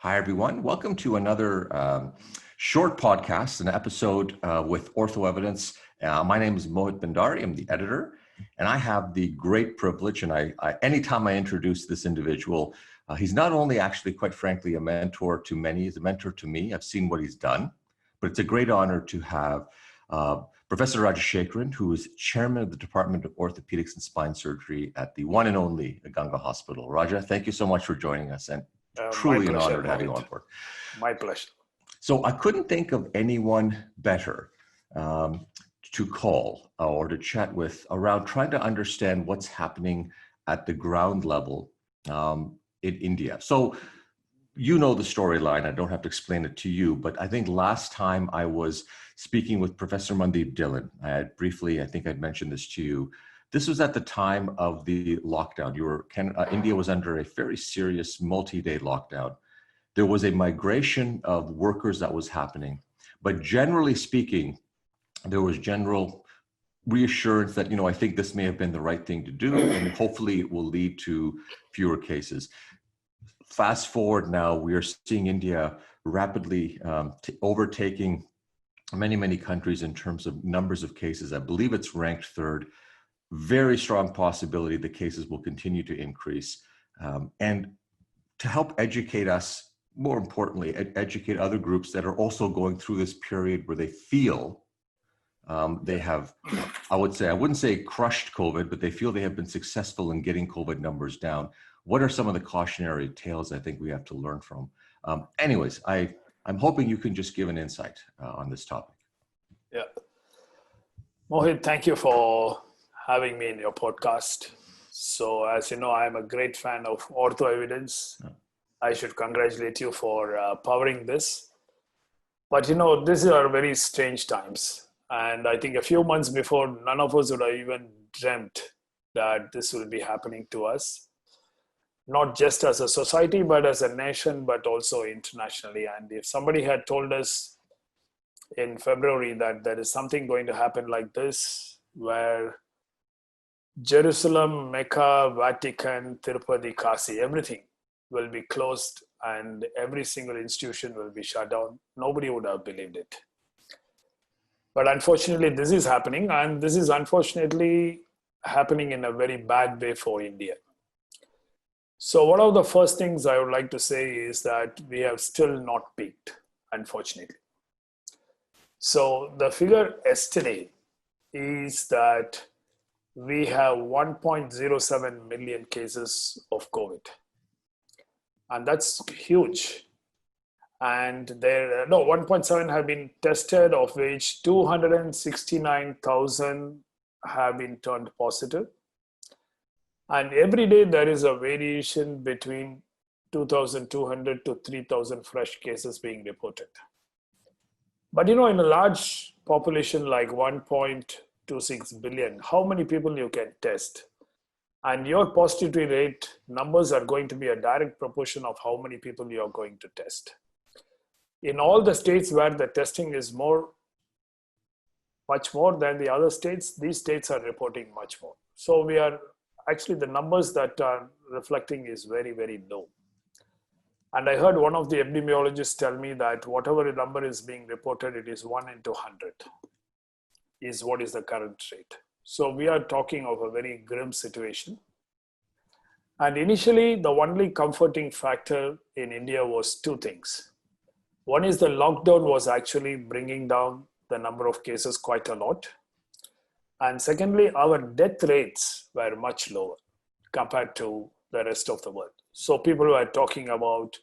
Hi, everyone. Welcome to another short podcast, an episode with Ortho Evidence. My name is Mohit Bhandari. I'm the editor, and I have the great privilege, and anytime I introduce this individual, he's not only actually, quite frankly, a mentor to many, he's a mentor to me. I've seen what he's done, but it's a great honor to have Professor Rajashekaran, who is chairman of the Department of Orthopedics and Spine Surgery at the one and only Ganga Hospital. Raja, thank you so much for joining us, and truly an honor to have you on board. My pleasure. So I couldn't think of anyone better to call or to chat with around trying to understand what's happening at the ground level in India. So you know the storyline. I don't have to explain it to you, but I think last time I was speaking with Professor Mandeep Dhillon, I think I'd mentioned this to you. This was at the time of the lockdown. India was under a very serious multi-day lockdown. There was a migration of workers that was happening, but generally speaking, there was general reassurance that, I think this may have been the right thing to do, and hopefully it will lead to fewer cases. Fast forward now, we are seeing India rapidly overtaking many countries in terms of numbers of cases. I believe it's ranked third. Very strong possibility the cases will continue to increase. And to help educate us, more importantly, educate other groups that are also going through this period where they feel they have, I wouldn't say crushed COVID, but they feel they have been successful in getting COVID numbers down. What are some of the cautionary tales I think we have to learn from? Anyways, I'm hoping you can just give an insight on this topic. Yeah. Mohit, thank you for having me in your podcast. So as you know, I'm a great fan of Ortho Evidence. Yeah. I should congratulate you for powering this. But these are very strange times. And I think a few months before, none of us would have even dreamt that this will be happening to us. Not just as a society, but as a nation, but also internationally. And if somebody had told us in February that there is something going to happen like this, where Jerusalem, Mecca, Vatican, Tirupati, Kasi, everything will be closed and every single institution will be shut down, nobody would have believed it. But unfortunately, this is happening, and this is unfortunately happening in a very bad way for India. So one of the first things I would like to say is that we have still not peaked, unfortunately. So the figure yesterday is that we have 1.07 million cases of COVID. And that's huge. And 1.7 have been tested, of which 269,000 have been turned positive. And every day there is a variation between 2,200 to 3,000 fresh cases being reported. But in a large population like 1.26 billion, how many people you can test? And your positivity rate numbers are going to be a direct proportion of how many people you are going to test. In all the states where the testing is much more than the other states, these states are reporting much more. So the numbers that are reflecting is very, very low. And I heard one of the epidemiologists tell me that whatever number is being reported, it is 1 into 100 is what is the current rate. So we are talking of a very grim situation. And initially, the only comforting factor in India was two things. One is the lockdown was actually bringing down the number of cases quite a lot. And secondly, our death rates were much lower compared to the rest of the world. So people were talking about,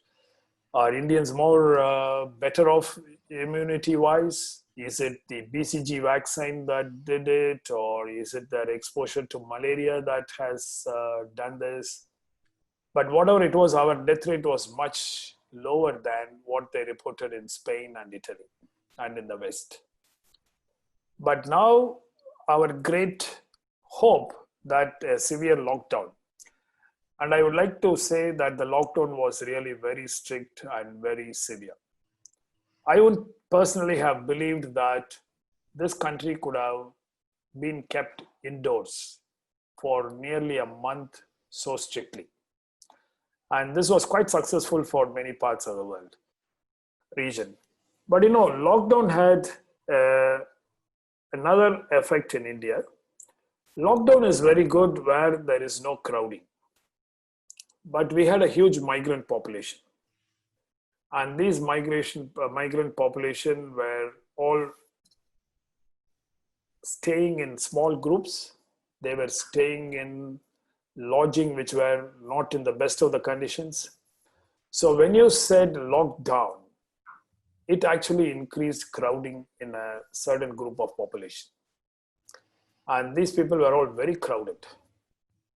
are Indians more better off immunity-wise? Is it the BCG vaccine that did it? Or is it their exposure to malaria that has done this? But whatever it was, our death rate was much lower than what they reported in Spain and Italy and in the West. But now our great hope that a severe lockdown, and I would like to say that the lockdown was really very strict and very severe. I would personally have believed that this country could have been kept indoors for nearly a month so strictly. And this was quite successful for many parts of the world region. But lockdown had another effect in India. Lockdown is very good where there is no crowding. But we had a huge migrant population. And these migrant population were all staying in small groups. They were staying in lodging which were not in the best of the conditions. So when you said lockdown, it actually increased crowding in a certain group of population. And these people were all very crowded.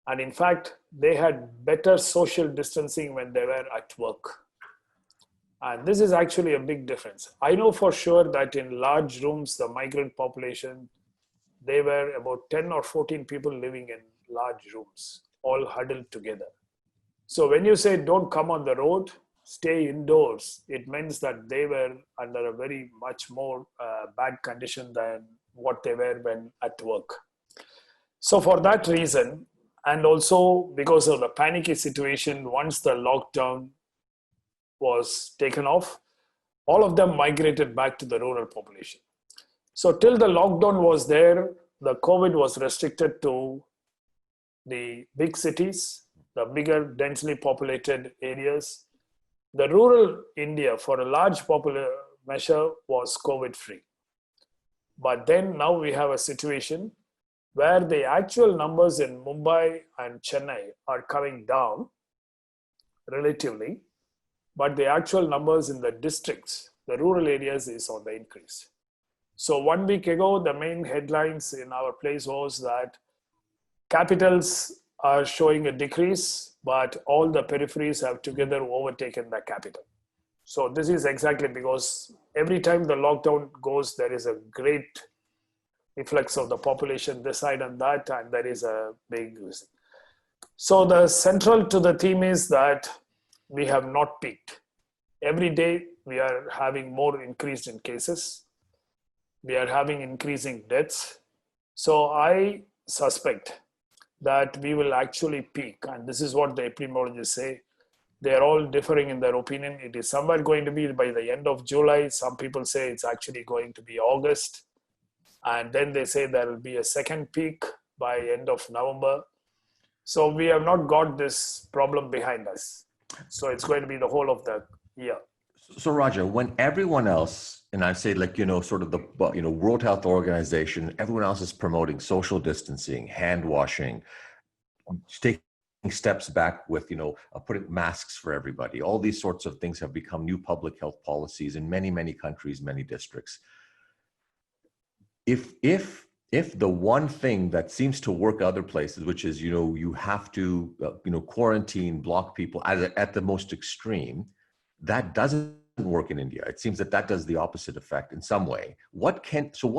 And in fact, they had better social distancing when they were at work. And this is actually a big difference. I know for sure that in large rooms, the migrant population, they were about 10 or 14 people living in large rooms, all huddled together. So when you say don't come on the road, stay indoors, it means that they were under a very much more bad condition than what they were when at work. So for that reason, and also because of the panicky situation, once the lockdown was taken off, all of them migrated back to the rural population. So till the lockdown was there, the COVID was restricted to the big cities, the bigger densely populated areas. The rural India, for a large popular measure, was COVID free. But then now we have a situation where the actual numbers in Mumbai and Chennai are coming down relatively, but the actual numbers in the districts, the rural areas, is on the increase. So 1 week ago, the main headlines in our place was that capitals are showing a decrease, but all the peripheries have together overtaken the capital. So this is exactly because every time the lockdown goes, there is a great influx of the population this side and that, and there is a big. So the central to the theme is that we have not peaked. Every day we are having more increase in cases. We are having increasing deaths. So I suspect that we will actually peak. And this is what the epidemiologists say. They are all differing in their opinion. It is somewhere going to be by the end of July. Some people say it's actually going to be August. And then they say there will be a second peak by end of November. So we have not got this problem behind us. So it's going to be the whole of the year. So Raja, when everyone else, and I say like, sort of the, World Health Organization, everyone else is promoting social distancing, hand washing, taking steps back with, putting masks for everybody. All these sorts of things have become new public health policies in many, many countries, many districts. If the one thing that seems to work other places, which is, you have to, quarantine, block people at the most extreme, that doesn't work in India. It seems that does the opposite effect in some way. What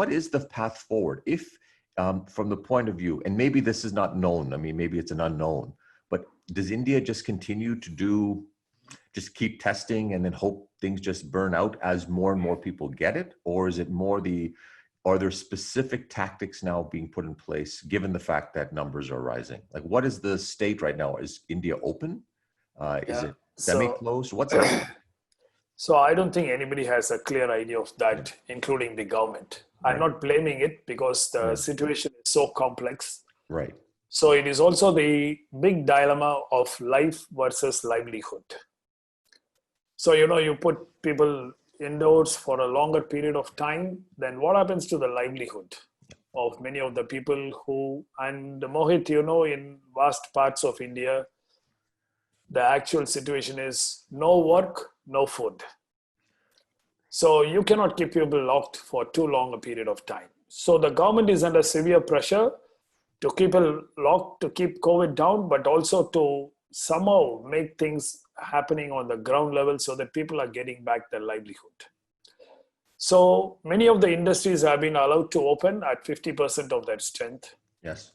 is the path forward? If from the point of view, and maybe this is not known, I mean, maybe it's an unknown, but does India just continue to just keep testing and then hope things just burn out as more and more people get it? Or is it more are there specific tactics now being put in place given the fact that numbers are rising? Like, what is the state right now? Is India open? Is it semi-closed? What's happening? So I don't think anybody has a clear idea of that, including the government. Right. I'm not blaming it because the situation is so complex. Right. So it is also the big dilemma of life versus livelihood. So, you put people indoors for a longer period of time, then what happens to the livelihood of many of the people who, and Mohit, in vast parts of India, the actual situation is no work, no food. So you cannot keep people locked for too long a period of time. So the government is under severe pressure to keep people locked, to keep COVID down, but also to somehow make things happening on the ground level so that people are getting back their livelihood. So many of the industries have been allowed to open at 50% of their strength. Yes.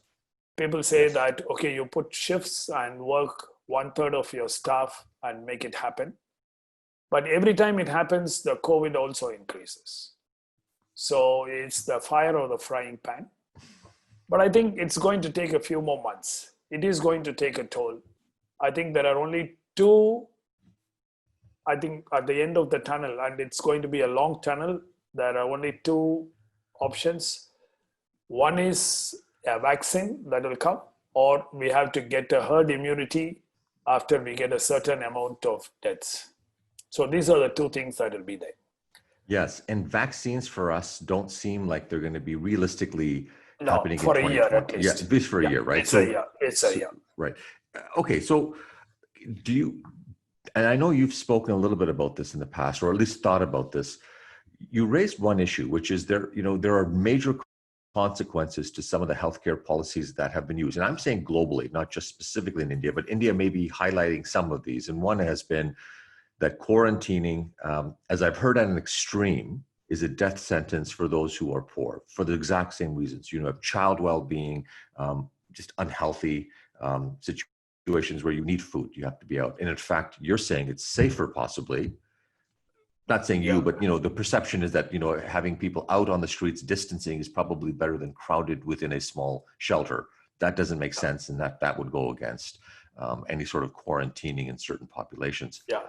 People say that, okay, you put shifts and work 1/3 of your staff and make it happen. But every time it happens, the COVID also increases. So it's the fire or the frying pan. But I think it's going to take a few more months. It is going to take a toll. I think there are only two, I think at the end of the tunnel, and it's going to be a long tunnel, there are only two options. One is a vaccine that will come, or we have to get a herd immunity after we get a certain amount of deaths. So these are the two things that will be there. Yes, and vaccines for us don't seem like they're going to be realistically No, happening in for a year at 2020. Yeah, least. this for a Yeah, year, right? it's a year. It's a year. Right. Okay, so do you, and I know you've spoken a little bit about this in the past, or at least thought about this. You raised one issue, which is there are major consequences to some of the healthcare policies that have been used. And I'm saying globally, not just specifically in India, but India may be highlighting some of these. And one has been that quarantining, as I've heard at an extreme, is a death sentence for those who are poor for the exact same reasons. You know, child well-being, just unhealthy situations where you need food, you have to be out. And in fact, you're saying it's safer possibly, not saying you, Yeah. but the perception is that having people out on the streets distancing is probably better than crowded within a small shelter. That doesn't make sense, and that would go against any sort of quarantining in certain populations. Yeah.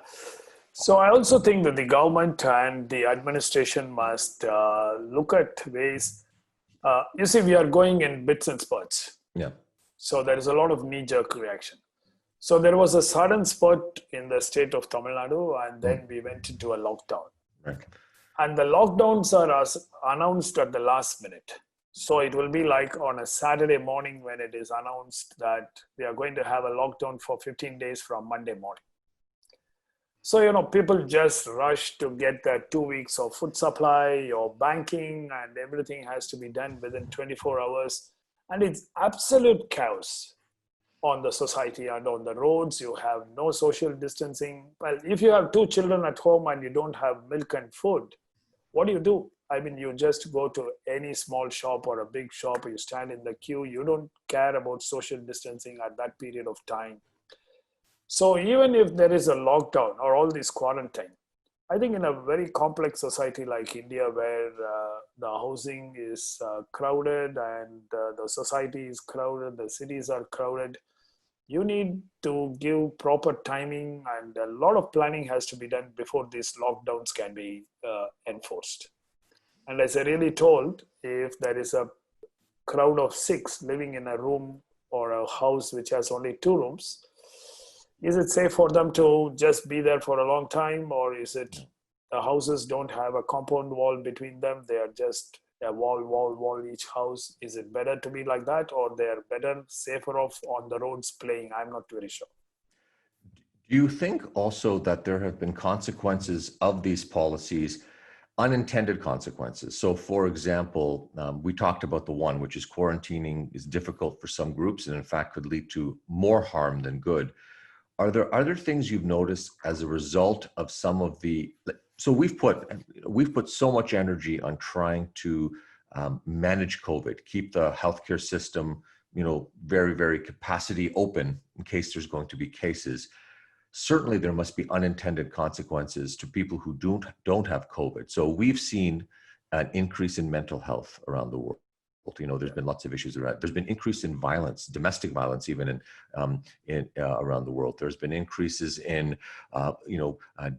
So I also think that the government and the administration must look at ways. You see, we are going in bits and spurts. Yeah. So there is a lot of knee-jerk reaction. So there was a sudden spurt in the state of Tamil Nadu, and then we went into a lockdown. Right. And the lockdowns are announced at the last minute. So it will be like on a Saturday morning when it is announced that we are going to have a lockdown for 15 days from Monday morning. So, people just rush to get that 2 weeks of food supply or banking, and everything has to be done within 24 hours. And it's absolute chaos on the society and on the roads. You have no social distancing. Well, if you have two children at home and you don't have milk and food, what do? I mean, you just go to any small shop or a big shop, you stand in the queue, you don't care about social distancing at that period of time. So even if there is a lockdown or all this quarantine, I think in a very complex society like India, where the housing is crowded and the society is crowded, the cities are crowded, you need to give proper timing, and a lot of planning has to be done before these lockdowns can be enforced. And as I really told, if there is a crowd of 6 living in a room or a house which has only 2 rooms, is it safe for them to just be there for a long time, or is it the houses don't have a compound wall between them? They are just a wall, each house. Is it better to be like that, or they are better, safer off on the roads playing? I'm not very sure. Do you think also that there have been consequences of these policies, unintended consequences? So for example, we talked about the one, which is quarantining is difficult for some groups and in fact could lead to more harm than good. Are there other things you've noticed as a result of some of the, so we've put so much energy on trying to manage COVID, keep the healthcare system, very, very capacity open in case there's going to be cases. Certainly there must be unintended consequences to people who don't have COVID. So we've seen an increase in mental health around the world. There's been lots of issues around. There's been increase in violence, domestic violence, even in around the world. There's been increases in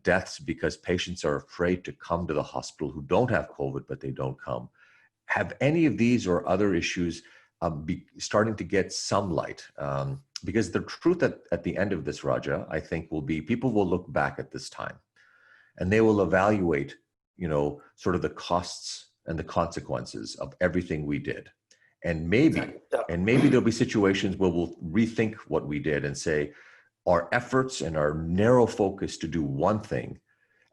deaths because patients are afraid to come to the hospital who don't have COVID, but they don't come. Have any of these or other issues be starting to get some light? Because the truth at the end of this, Raja, I think will be people will look back at this time and they will evaluate, sort of the costs and the consequences of everything we did. And maybe there'll be situations where we'll rethink what we did and say, our efforts and our narrow focus to do one thing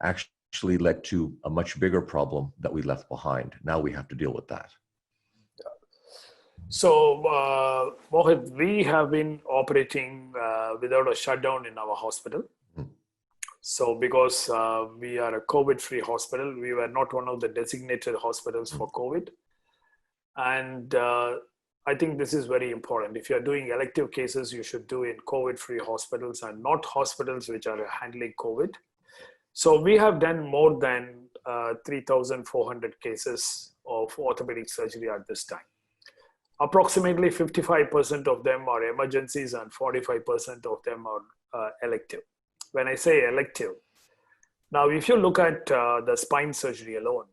actually led to a much bigger problem that we left behind. Now we have to deal with that. So, Mohit, we have been operating without a shutdown in our hospital. So because we are a COVID-free hospital, we were not one of the designated hospitals for COVID. And I think this is very important. If you're doing elective cases, you should do in COVID-free hospitals and not hospitals which are handling COVID. So we have done more than 3,400 cases of orthopedic surgery at this time. Approximately 55% of them are emergencies and 45% of them are elective. when I say elective. Now, if you look at the spine surgery alone,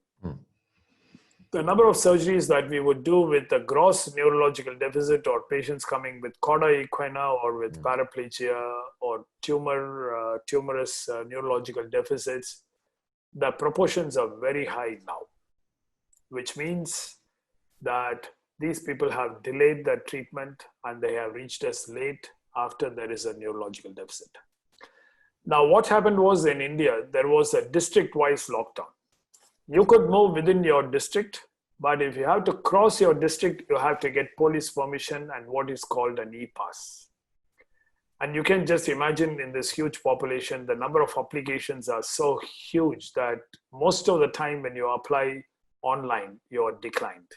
the number of surgeries that we would do with a gross neurological deficit or patients coming with cauda equina or with paraplegia or tumorous neurological deficits, the proportions are very high now, which means that these people have delayed their treatment and they have reached us late after there is a neurological deficit. Now, what happened was in India, there was a district-wise lockdown. You could move within your district, but if you have to cross your district, you have to get police permission and what is called an e-pass. And you can just imagine in this huge population, the number of applications are so huge that most of the time when you apply online, you are declined.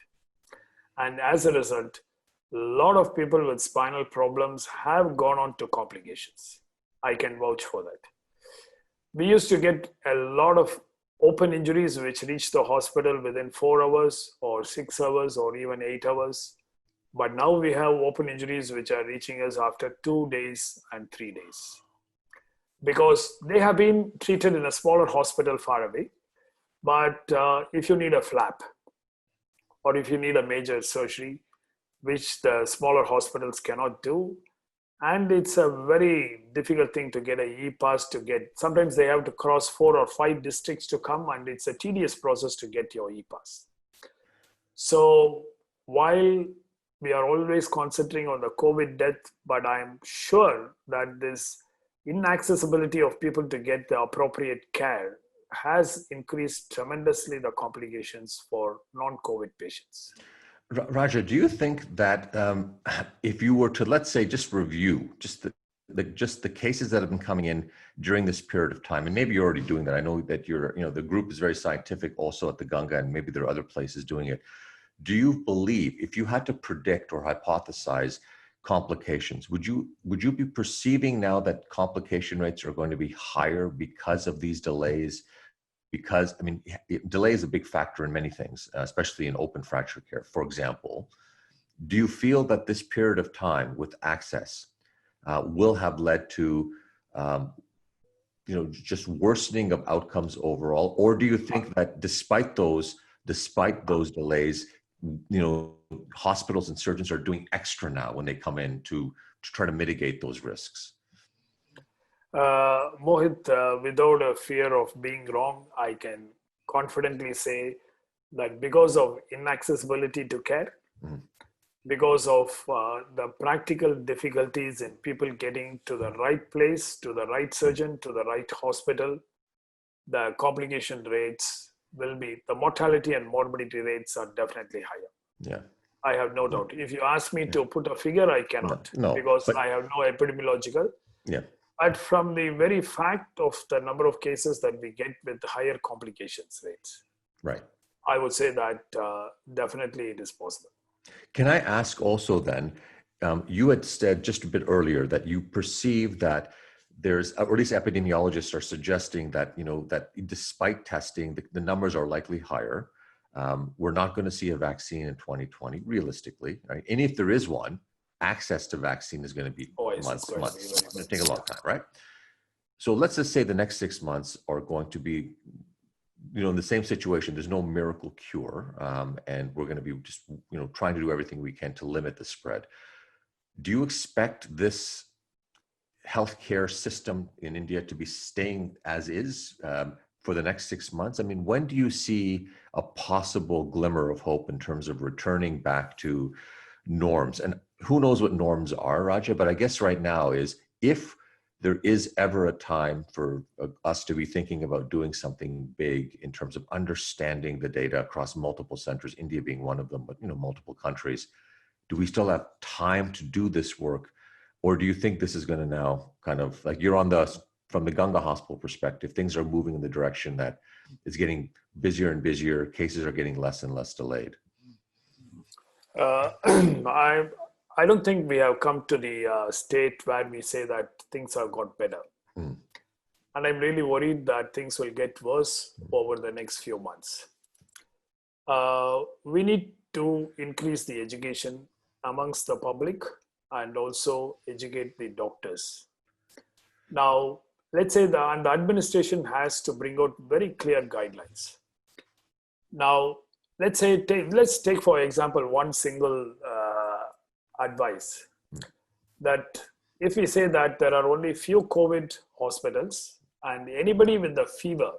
And as a result, a lot of people with spinal problems have gone on to complications. I can vouch for that. We used to get a lot of open injuries which reached the hospital within 4 hours or 6 hours or even 8 hours. But now we have open injuries which are reaching us after 2 days and 3 days. Because they have been treated in a smaller hospital far away. But if you need a flap or if you need a major surgery, which the smaller hospitals cannot do, and it's a very difficult thing to get a e-pass to get. Sometimes they have to cross 4 or 5 districts to come, and it's a tedious process to get your e-pass. So while we are always concentrating on the COVID death, but I'm sure that this inaccessibility of people to get the appropriate care has increased tremendously the complications for non-COVID patients. Raja, do you think that if you were to, let's say, just review just the cases that have been coming in during this period of time, and maybe you're already doing that. I know that the group is very scientific also at the Ganga, and maybe there are other places doing it. Do you believe, if you had to predict or hypothesize complications, would you be perceiving now that complication rates are going to be higher because of these delays? Because, I mean, delay is a big factor in many things, especially in open fracture care. For example, do you feel that this period of time with access will have led to, just worsening of outcomes overall? Or do you think that despite those delays, hospitals and surgeons are doing extra now when they come in to try to mitigate those risks? Mohit, without a fear of being wrong, I can confidently say that because of inaccessibility to care, because of the practical difficulties in people getting to the right place, to the right surgeon, to the right hospital, the complication rates the mortality and morbidity rates are definitely higher. Yeah. I have no doubt. If you ask me to put a figure, I cannot, because I have no epidemiological. Yeah. But from the very fact of the number of cases that we get with higher complications rates, right, I would say that definitely it is possible. Can I ask also then, you had said just a bit earlier that you perceive that there's, or at least epidemiologists are suggesting that, that despite testing, the numbers are likely higher. We're not going to see a vaccine in 2020, realistically, right? And if there is one, access to vaccine is going to be months. It's going to take a long time, right? So let's just say the next 6 months are going to be, in the same situation. There's no miracle cure, and we're going to be just, trying to do everything we can to limit the spread. Do you expect this healthcare system in India to be staying as is for the next 6 months? I mean, when do you see a possible glimmer of hope in terms of returning back to norms? And who knows what norms are, Raja, but I guess right now is, if there is ever a time for us to be thinking about doing something big in terms of understanding the data across multiple centers, India being one of them, but multiple countries, do we still have time to do this work? Or do you think this is going to now kind of, like, you're from the Ganga Hospital perspective, things are moving in the direction that it's getting busier and busier, cases are getting less and less delayed? I don't think we have come to the state where we say that things have got better. And I'm really worried that things will get worse over the next few months. We need to increase the education amongst the public and also educate the doctors. Now, let's say and the administration has to bring out very clear guidelines. Now, let's take for example one single advice, that if we say that there are only few COVID hospitals and anybody with the fever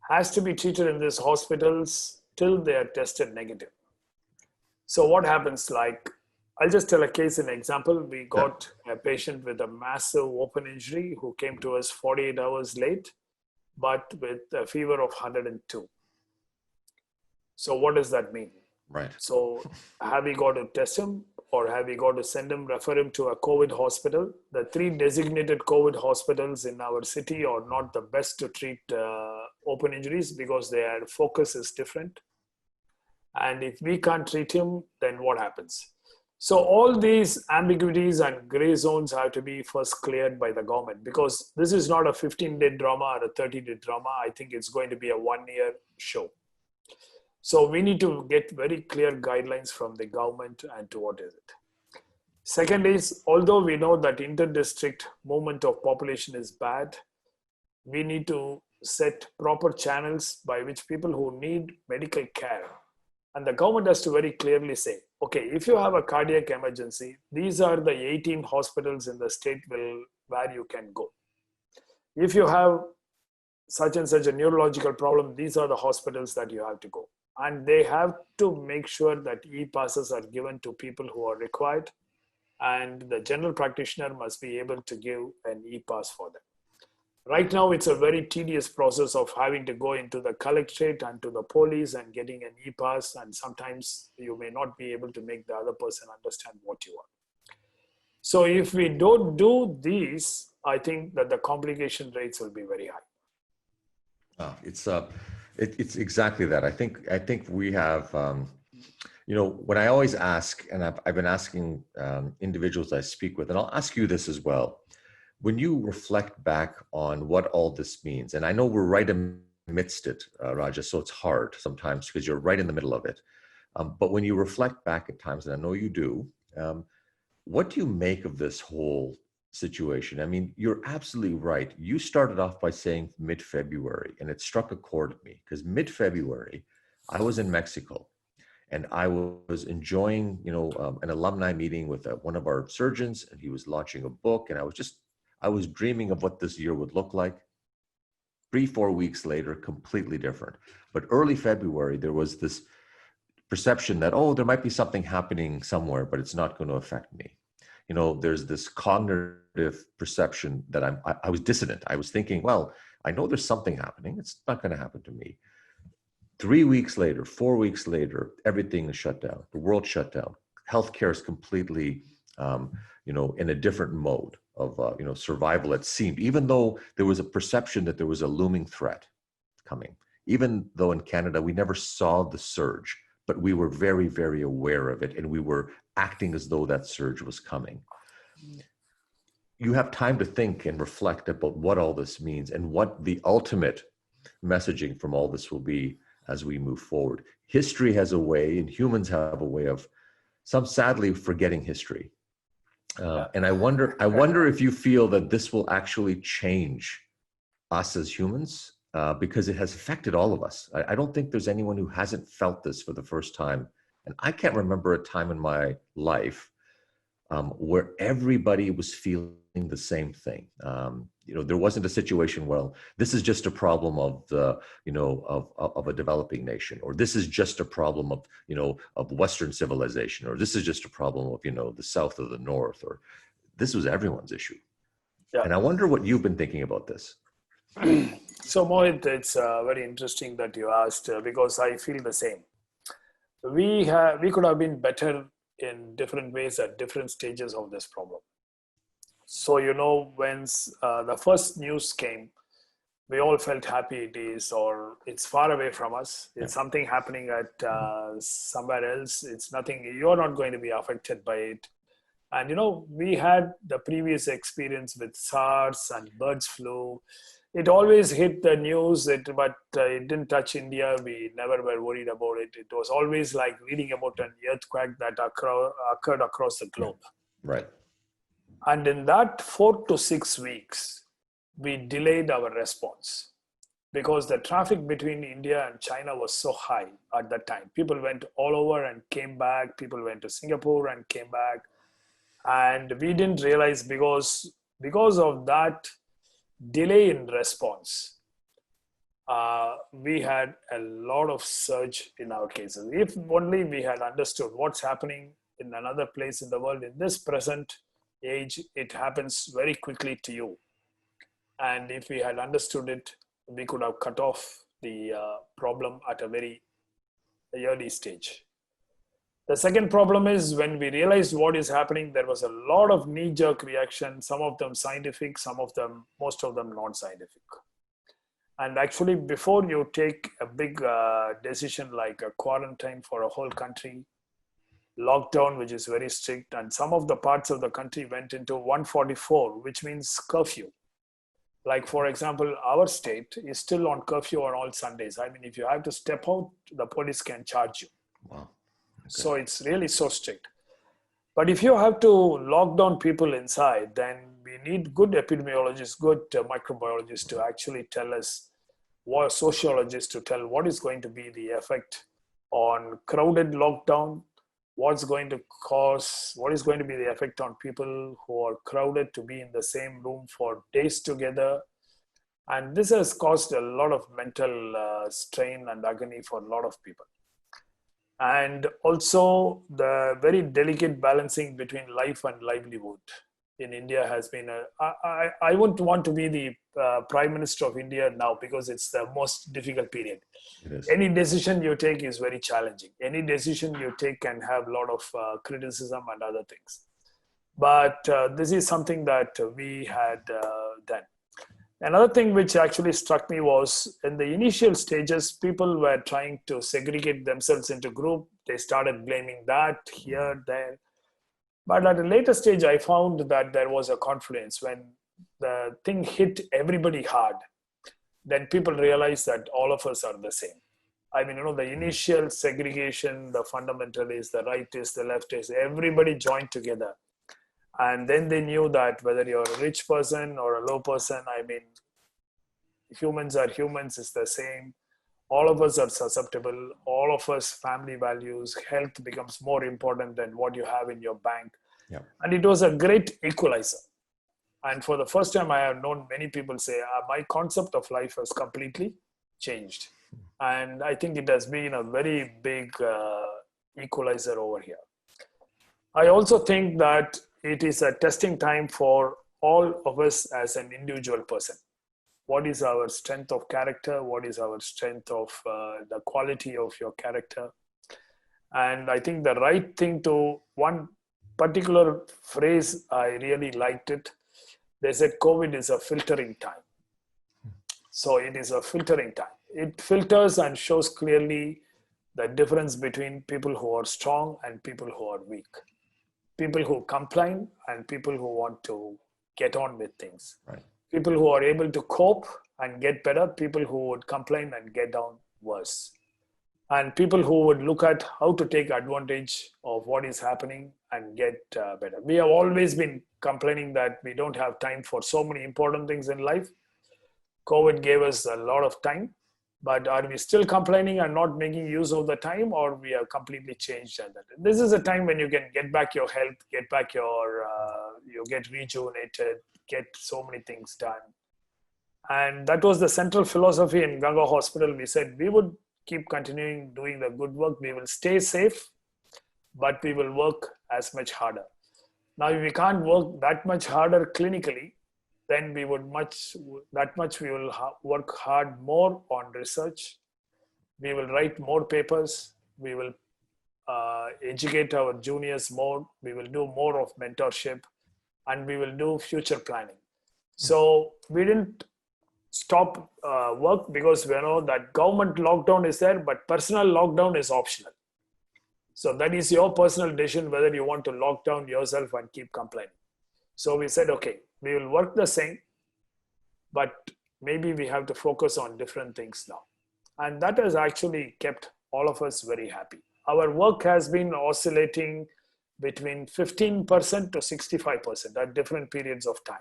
has to be treated in these hospitals till they are tested negative. So what happens, like, I'll just tell a case in example. We got a patient with a massive open injury who came to us 48 hours late, but with a fever of 102. So what does that mean? Right. So have we got to test him, or have we got to send him, refer him to a COVID hospital? The 3 designated COVID hospitals in our city are not the best to treat open injuries because their focus is different. And if we can't treat him, then what happens? So all these ambiguities and gray zones have to be first cleared by the government, because this is not a 15-day drama or a 30-day drama. I think it's going to be a 1-year show. So we need to get very clear guidelines from the government and to what is it. Second is, although we know that inter-district movement of population is bad, we need to set proper channels by which people who need medical care, and the government has to very clearly say, okay, if you have a cardiac emergency, these are the 18 hospitals in the state where you can go. If you have such and such a neurological problem, these are the hospitals that you have to go. And they have to make sure that e-passes are given to people who are required, and the general practitioner must be able to give an e-pass for them. Right now, it's a very tedious process of having to go into the collectorate and to the police and getting an e-pass, and sometimes you may not be able to make the other person understand what you want. So if we don't do these, I think that the complication rates will be very high. It's exactly that. I think we have, when I always ask, and I've been asking individuals I speak with, and I'll ask you this as well. When you reflect back on what all this means, and I know we're right amidst it, Raja, so it's hard sometimes because you're right in the middle of it. But when you reflect back at times, and I know you do, what do you make of this whole situation? I mean, you're absolutely right. You started off by saying mid-February, and it struck a chord with me because mid-February, I was in Mexico, and I was enjoying, an alumni meeting with one of our surgeons, and he was launching a book, and I was dreaming of what this year would look like. 3-4 weeks later, completely different. But early February, there was this perception that, there might be something happening somewhere, but it's not going to affect me. There's this cognitive perception that I was dissonant. I was thinking, well, I know there's something happening. It's not going to happen to me. 3 weeks later, 4 weeks later, everything is shut down. The world shut down. Healthcare is completely, in a different mode of, survival, it seemed, even though there was a perception that there was a looming threat coming. Even though in Canada, we never saw the surge, but we were very, very aware of it, and we were acting as though that surge was coming. You have time to think and reflect about what all this means and what the ultimate messaging from all this will be as we move forward. History has a way, and humans have a way of, some sadly, forgetting history. And I wonder if you feel that this will actually change us as humans, because it has affected all of us. I don't think there's anyone who hasn't felt this for the first time. And I can't remember a time in my life where everybody was feeling the same thing. There wasn't a situation, well, this is just a problem of the, of a developing nation, or this is just a problem of, of Western civilization, or this is just a problem of, the South or the North, or this was everyone's issue. Yeah. And I wonder what you've been thinking about this. So Mohit, it's very interesting that you asked, because I feel the same. We could have been better in different ways at different stages of this problem. So, when the first news came, we all felt happy it's far away from us. It's something happening at somewhere else. It's nothing, you're not going to be affected by it. And, we had the previous experience with SARS and bird flu. It always hit the news, but it didn't touch India. We never were worried about it. It was always like reading about an earthquake that occurred across the globe. Right. And in that 4 to 6 weeks, we delayed our response because the traffic between India and China was so high at that time. People went all over and came back. People went to Singapore and came back. And we didn't realize because of that delay in response, we had a lot of surge in our cases. If only we had understood what's happening in another place in the world, in this present age, it happens very quickly to you. And if we had understood it, we could have cut off the problem at a very early stage. The second problem is when we realized what is happening, there was a lot of knee-jerk reaction, some of them scientific, most of them non-scientific. And actually, before you take a big decision like a quarantine for a whole country, lockdown, which is very strict, and some of the parts of the country went into 144, which means curfew. Like, for example, our state is still on curfew on all Sundays. I mean, if you have to step out, the police can charge you. Wow. Okay. So it's really so strict. But if you have to lock down people inside, then we need good epidemiologists, good microbiologists to actually tell us, what sociologists to tell what is going to be the effect on crowded lockdown, what is going to be the effect on people who are crowded to be in the same room for days together. And this has caused a lot of mental strain and agony for a lot of people. And also the very delicate balancing between life and livelihood in India has been I wouldn't want to be the Prime Minister of India now because it's the most difficult period. Any decision you take is very challenging. Any decision you take can have a lot of criticism and other things. But this is something that we had done. Another thing which actually struck me was in the initial stages, people were trying to segregate themselves into group. They started blaming that here, there. But at a later stage, I found that there was a confluence. When the thing hit everybody hard, then people realized that all of us are the same. I mean, the initial segregation, the fundamentalists, the rightists, the leftists, everybody joined together. And then they knew that whether you're a rich person or a low person, I mean, humans are humans, it's the same. All of us are susceptible. All of us, family values, health becomes more important than what you have in your bank. Yeah. And it was a great equalizer. And for the first time, I have known many people say, my concept of life has completely changed. And I think it has been a very big equalizer over here. I also think that it is a testing time for all of us as an individual person. What is our strength of character? What is our strength of the quality of your character? And I think the right thing to one particular phrase, I really liked it. They said COVID is a filtering time. So it is a filtering time. It filters and shows clearly the difference between people who are strong and people who are weak. People who complain and people who want to get on with things. Right. People who are able to cope and get better, people who would complain and get down worse. And people who would look at how to take advantage of what is happening and get better. We have always been complaining that we don't have time for so many important things in life. COVID gave us a lot of time, but are we still complaining and not making use of the time, or we have completely changed? And this is a time when you can get back your health, get back you get rejuvenated, get so many things done. And that was the central philosophy in Ganga Hospital. We said we would keep continuing doing the good work. We will stay safe, but we will work as much harder. Now, if we can't work that much harder clinically, then we will work hard more on research. We will write more papers. We will educate our juniors more. We will do more of mentorship, and we will do future planning. So we didn't stop work because we know that government lockdown is there, but personal lockdown is optional. So that is your personal decision whether you want to lock down yourself and keep complaining. So we said, okay, we will work the same, but maybe we have to focus on different things now. And that has actually kept all of us very happy. Our work has been oscillating between 15% to 65% at different periods of time.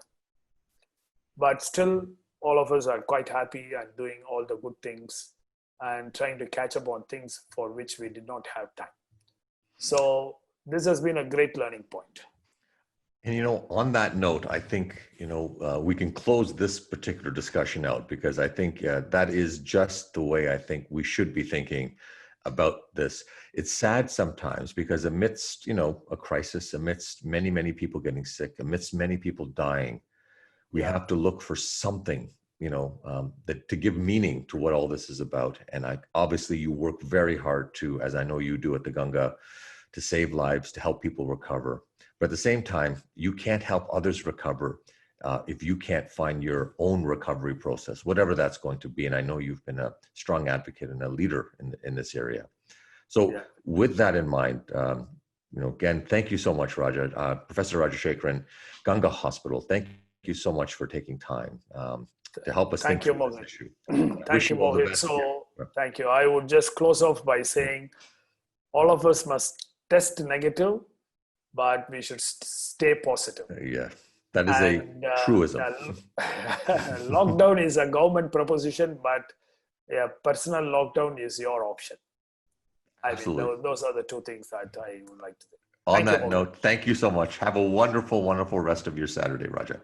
but still all of us are quite happy and doing all the good things and trying to catch up on things for which we did not have time. So this has been a great learning point. And, on that note, I think, we can close this particular discussion out, because I think that is just the way I think we should be thinking about this. It's sad sometimes because amidst, a crisis, amidst many, many people getting sick, amidst many people dying, we have to look for something, that to give meaning to what all this is about. And obviously you work very hard to, as I know you do at the Ganga, to save lives, to help people recover. But at the same time, you can't help others recover if you can't find your own recovery process, whatever that's going to be. And I know you've been a strong advocate and a leader in this area. So with that in mind, again, thank you so much, Raja. Professor Rajashekaran, Ganga Hospital, thank you so much for taking time to help us think through this issue. Thank you, Mohit. So thank you. I would just close off by saying all of us must test negative, but we should stay positive. Yeah, that is a truism. Lockdown is a government proposition, but personal lockdown is your option. Absolutely. Those are the two things that I would like to do. On that note, thank you so much. Have a wonderful, wonderful rest of your Saturday, Raja.